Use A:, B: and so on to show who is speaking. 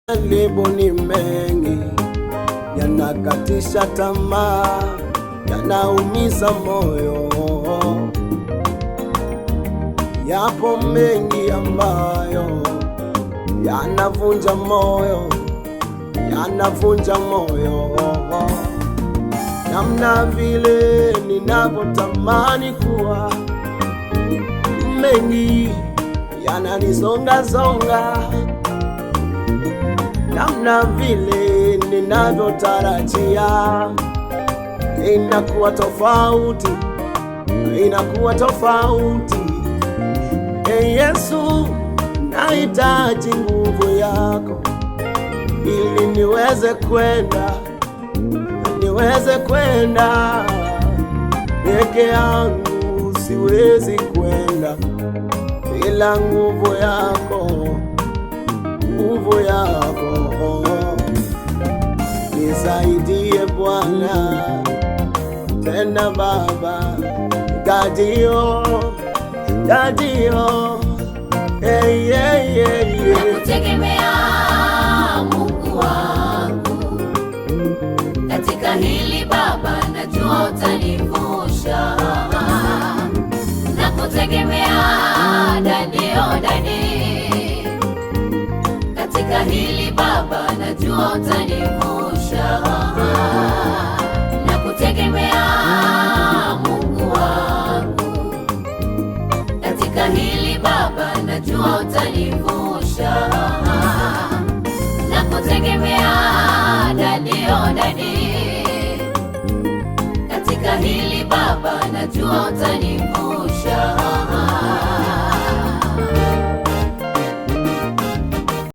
A: Majaribu ni mengi, yanakatisha tamaa, yanaumiza moyo. Yapo mengi ambayo yanavunja moyo, yanavunja moyo. Namna vile ninavyotamani kuwa, mengi yananisonga-songa. Namna vile ninavyotarajia, inakuwa tofauti, inakuwa tofauti. Yesu, nahitaji nguvu yako ili niweze kwenda, niweze kwenda. Peke yangu siwezi kwenda bila nguvu yako, nguvu yako. Nisaidie Bwana, tena Baba, Dadio, Dadio. Hey, hey, hey, hey.
B: Nakutegemea Mungu wangu, katika hili Baba najua utanivusha. Nakutegemea Dadio, Dadi, katika hili Baba najua utanivusha. Nakutegemea Mungu wangu, katika hili Baba najua utanivusha. Nakutegemea Dadio, Dadi, katika hili Baba najua utanivusha.